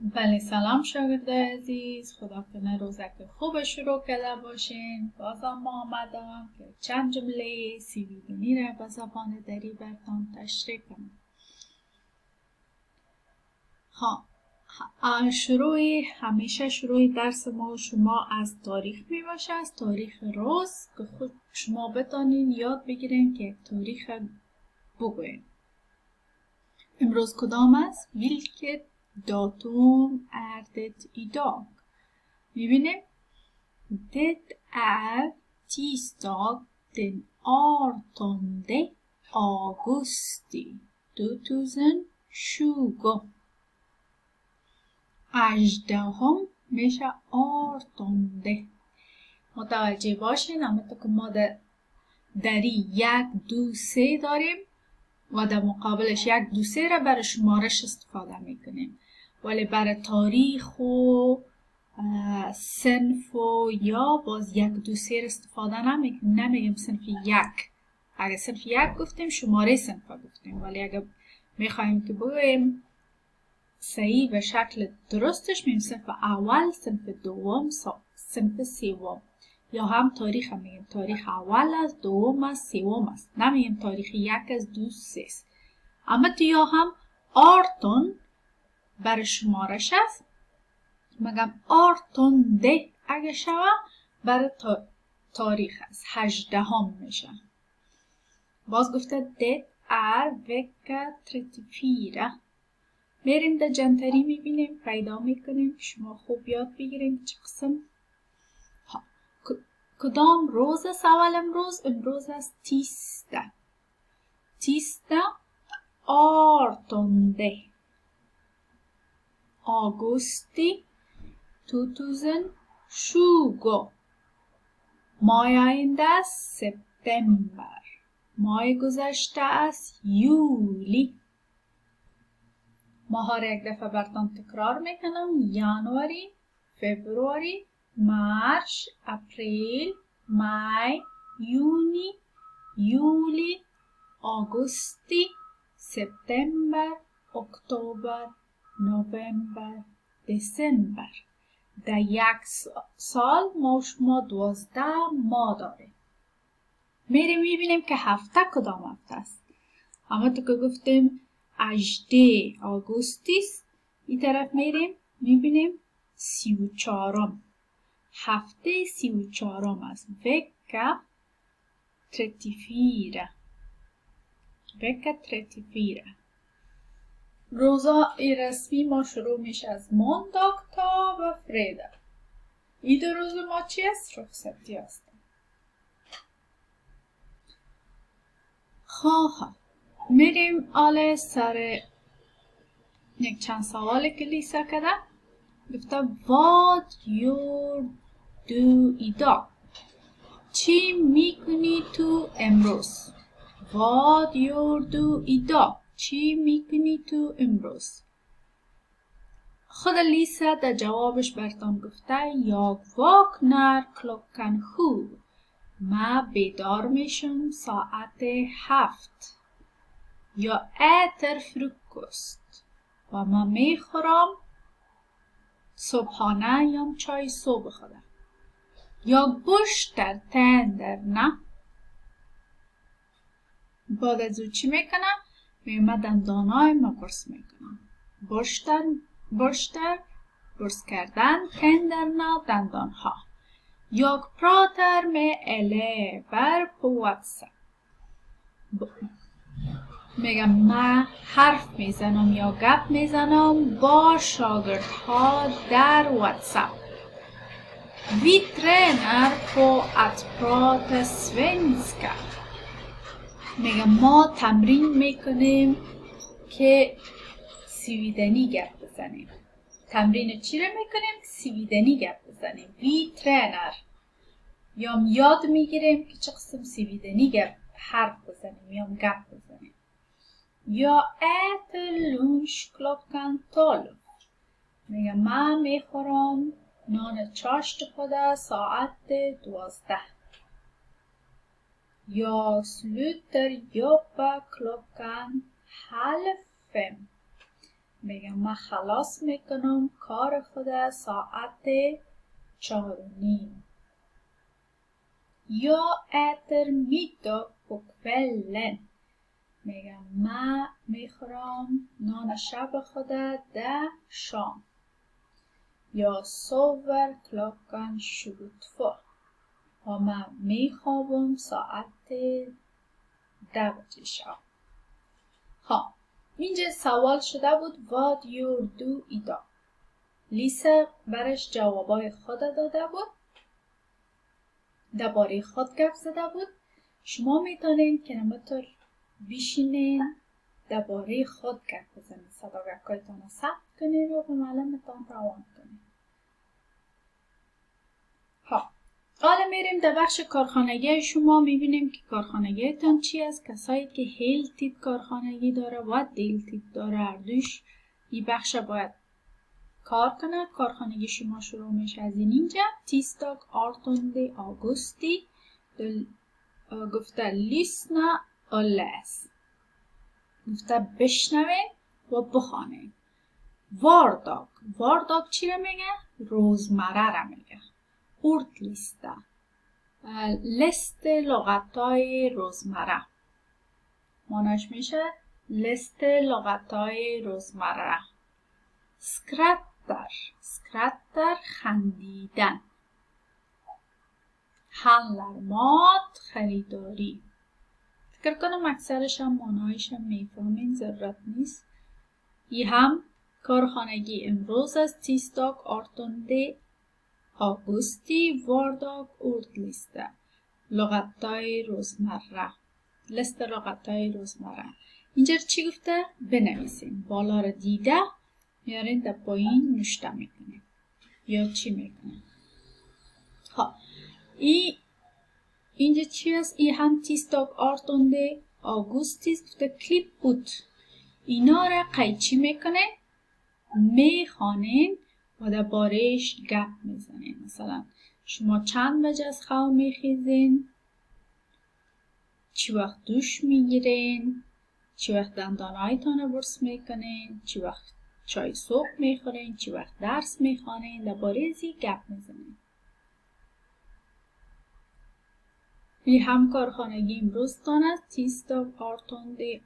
بله سلام شاگردای عزیز، خدا کنه روزک خوب شروع کرده باشین. بازم ما آمدم که چند جمله سیویدنی را به زبان دری براتون تشریح کنم. همیشه شروع درس ما شما از تاریخ می باشه، از تاریخ روز که خود شما بتانین یاد بگیرین که یک تاریخ بگوین. امروز کدام است؟ Vilket datum är det idag? میبینیم det är tisdag den 18 augusti 2020. اژدهم میشه 18. متوجه باشین همونطور که ما دری 1 2 3 داریم و در مقابلش 1 2 3 را برای شمارش استفاده میکنیم، ولی برای تاریخ و صنف و یا باز 1 2 3 را استفاده نمیگیم صنف 1. اگر صنف 1 گفتیم شماره صنف گفتیم، ولی اگر میخوایم که بگویم صحیح به شکل درستش میگیم صنف اول، صنف دوم، صنف سوم. یا هم تاریخ میگیم تاریخ اول است، دوم است، سوم است. نمیگیم تاریخ 1 از 2 3 است. اما یا هم آرتون برای شمارش است، میگم آرتون ده اگه شوه برای تاریخ است، 18 میشه. باز گفته det är vecka 34. میریم در جنتری میبینیم، پیدا میکنیم. شما خوب یاد بگیریم چه قسم. کدام روز است اول امروز است tisdag 18 augusti 2020. ماه آینده است سپتامبر. ماه گذشته است یولی. ماها را یک دفعه براتون تکرار میکنم: ینوری، فبروری، مارس، اپریل، مای، یونی، یولی، آگوستی، سپتامبر، اکتبر، نوامبر، دسامبر. در یک سال ما شما 12 ماه داریم. میریم میبینیم که هفته کدام هفته است. اما تو که گفتیم 18 آگوستیست، این طرف میریم میبینیم 34م. هفته 34م است. vecka 34. vecka 34. روزا رسمی ما شروع میشه از måndag تا و fredag. این دو روز ما چی است؟ رخصتی است. خواهم میریم آله سر یک چند سوالی که لیسا کرده. گفته what you do idag. چی میکنی تو امروز؟ what you do idag. چی میکنی تو امروز؟ خود لیسا در جوابش براتون گفته jag vaknar klockan 7. ما بیدار میشم ساعت 7. یا äter frukost و ما میخورم صبحانه یا چای صبح خودم. یا borstar tänderna. بعد از او چی میکنم؟ میمه دندانای ما برس میکنم. borstar برس کردن، tänderna دندانها. Jag pratar med elever på WhatsApp. میگم من حرف میزنم یا گپ میزنم با شاگردها در واتساپ. Vi tränar på att prata svenska. میگم ما تمرین میکنیم که سویدنی گپ بزنیم. تمرین چی رو میکنیم؟ سویدنی گپ بزنیم. Vi tränar. یا یاد میگیریم که چه قسم سویدنی گپ حرف بزنیم یا گپ بزنیم. یا äter lunch klockan 12. میگم من میخورم نان چاشت خود ساعت 12. یا slutar jobba klockan 4:30. میگم من خلاص میکنم کار خود ساعت 4:30. Jag äter middag på kvällen. میگم من میخورم نان شب خود در شام. Jag sover klockan 22. و من میخوابم ساعت 10 شب. خب اینجا سوال شده بود what you do idag. لیسا برش جوابای خود داده بود، درباره خود گپ زده بود. شما میتونین که نمطور بشینین درباره خود گپ بزنین، صداقت‌هایتان رو ثبت کنین و به معلمتان روان کنین. خب حالا میریم در بخش کارخانگی شما. میبینیم که کارخانگیتان چی است. کسایی که هیلتید کارخانگی داره و دیلتید داره، هر دوش این بخش باید کار کنه. کارخانگی شما شروع میشه از اینجا. تیستاگ 18 augusti. گفته لیسنا و لس، گفته بشنوین و بخوانین. وارداگ، وارداگ چی رو میگه؟ روزمره رو میگه. اورت لیسته، لست لغتای روزمره. مانش میشه لست لغتای روزمره. سکراتر، سکراتر خندیدن. handlarmat خریداری. فکر کنم اکثرش هم مانایش هم میفهمین، ضرورت نیست. ای هم کارخانگی امروز است. تیستاگ 18 augusti. وارداگ اورد لیسته. لغتای روزمره، لست لغتای روزمره. اینجا چی گفته؟ بنویسین. بالا رو دیده میارین در پایین نوشته میکنین یا چی میکنین. خب اینجا چی است؟ ای هم تیستاگ 18 augusti گفته کلیپ بود. اینا را قیچی میکنین، میخوانین و در بارش گپ میزنین. مثلا شما چند بجه از خواب میخیزین، چی وقت دوش میگیرین، چی وقت دندانهایتان رو برس میکنین، چی وقت چای صبح میخورین، چی وقت درس میخوانین، در بارزی گپ میزنین. وی هم کارخانگی امروزتان است. تیستاگ 18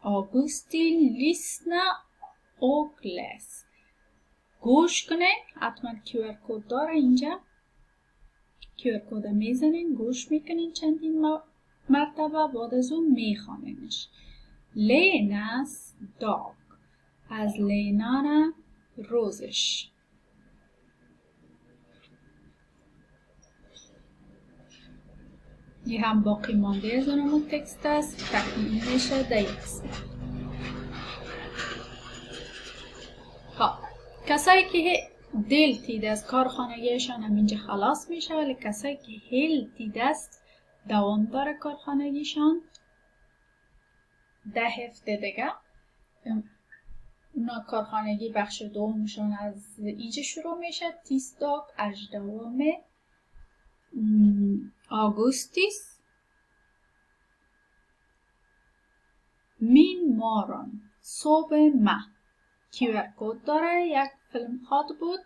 augusti. لیسنا och läs. گوش کنین. حتما QR کد داره اینجا. QR کد میزنین، گوش میکنین چندین مرتبه، بعد از اون میخوانینش. لیناس داگ، از لینا روزش. یه هم باقی مانده از اونمون تکست است. تکمیل میشه در یک قسمت. کسایی که دل تید از کارخانگیشان هم اینجا خلاص میشه، ولی کسایی که هل تید است دوامدار کارخانگیشان 10 هفته دیگه اونا کارخانگی بخش دومشان از اینجا شروع میشه. تیستاگ 18 augusti. min morgon، صبح من. QR کد داره. یک فیلم خواد بود،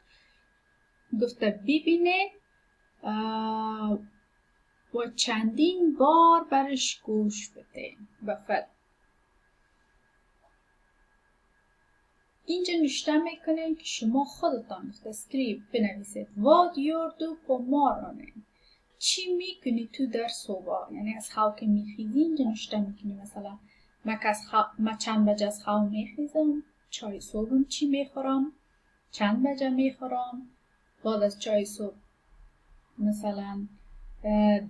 گفته ببینه و چندین بار برش گوش بده. بفرد اینجا نوشته میکنین که شما خودتان اسکریپ بنویسید. what you do på morgonen. چی میکنی تو در صبح؟ یعنی از خواب که میخیزی اینجا نوشته میکنی. مثلا من چند بجه از خواب میخیزم، چای صبحم چی میخورم، چند بجه میخورم، بعد از چای صبح مثلا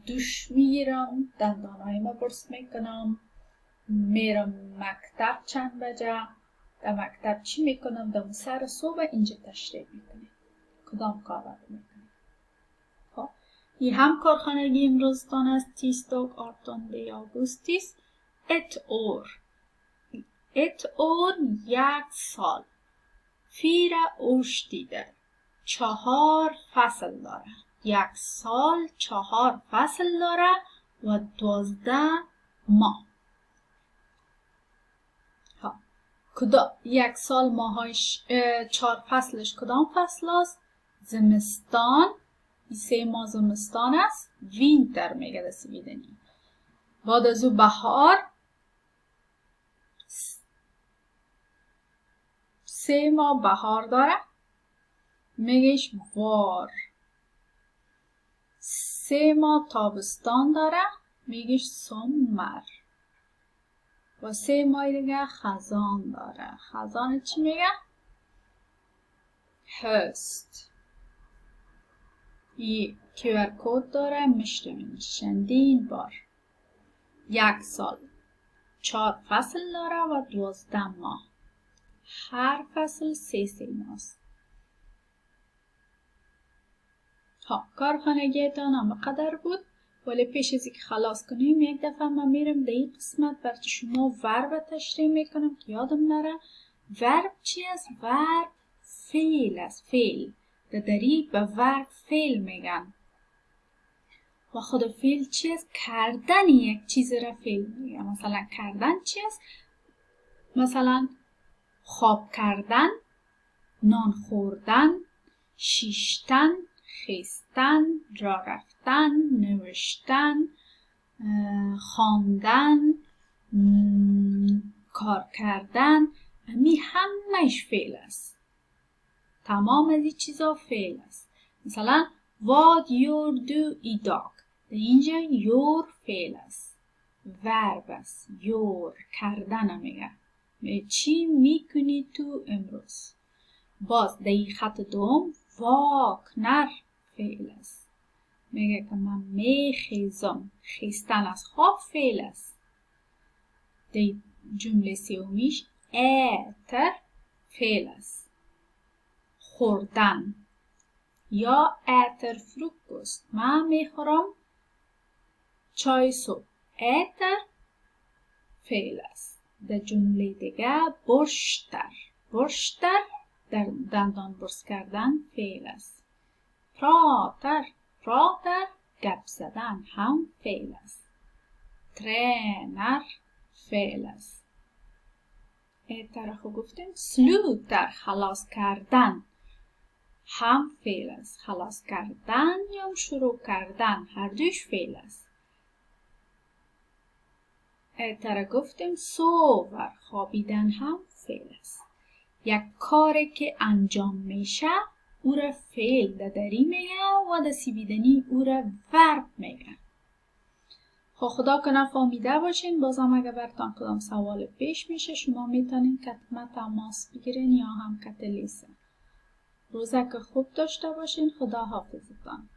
دوش میگیرم، دندانهایم برس میکنم، میرم مکتب چند بجه، در مکتب چی میکنم، در سر صبح اینجا تشریح میکنیم کدام کار رو میکنیم. خب این هم کارخانگی امروزتان است. تیستاگ 18 augusti. ett år یک سال. 4 årstider 4 فصل داره. یک سال 4 فصل داره و 12 ماه. یک سال ماهایش 4 فصلش کدام فصل است؟ زمستان. 3 ماه زمستان است. وینتر میگه در سویدنی. بعد از او بهار. 3 ماه بهار داره، میگهش وار. 3 ماه تابستان داره، میگهش سومر. و 3 ماه دیگه خزان داره. خزان چی میگه؟ هست. این QR کد داره، میشتمین چندین بار. 1 سال 4 فصل داره و 12 ماه. هر فصل 3 ماه است. کارخانگیتان هم قدر بود، ولی پیش از اینکه خلاص کنیم یک دفعه من میرم در این قسمت برای شما ورب تشریح میکنم که یادم نره. ورب چی است؟ ورب فعل است. فعل در دری به ورب فعل میگن. و خود فعل چی است؟ کردن یک چیز را فعل میگن. مثلا کردن چی است؟ مثلا خواب کردن، نان خوردن، شیشتن، خیستن، راه رفتن، نوشتن، خواندن، کار کردن. می همهش فعل است. تمام از این چیزا فعل است. مثلا what you do idag. در اینجا your فعل است. ورب است. your کردن میگه. چی میکنی تو امروز؟ باز در این خط دوم واکنر فعل است. میگه که من میخیزم. خیستن از خواب فعل است. در جمله سومیش äter فعل است. خوردن یا äter frukost. من میخورم چای صبح. äter فعل است. در جمله دیگه borster. borster در دندان برس کردن فعل است. pratar گپ زدن هم فعل است. tränar فعل است. طرفو گفتیم slutar خلاص کردن هم فعل است. خلاص کردن یا شروع کردن هر دوش فعل است. گفتیم sover خوابیدن هم فعل است. یک کاری که انجام میشه او را فعل در دری میگه و در سویدنی او را ورب میگه. خدا کنه فهمیده باشین. بازم اگر براتون کدام سوال پیش میشه شما میتونین کتب تماس بگیرین یا هم کتلیسه. روزک خوب داشته باشین. خدا حافظتان.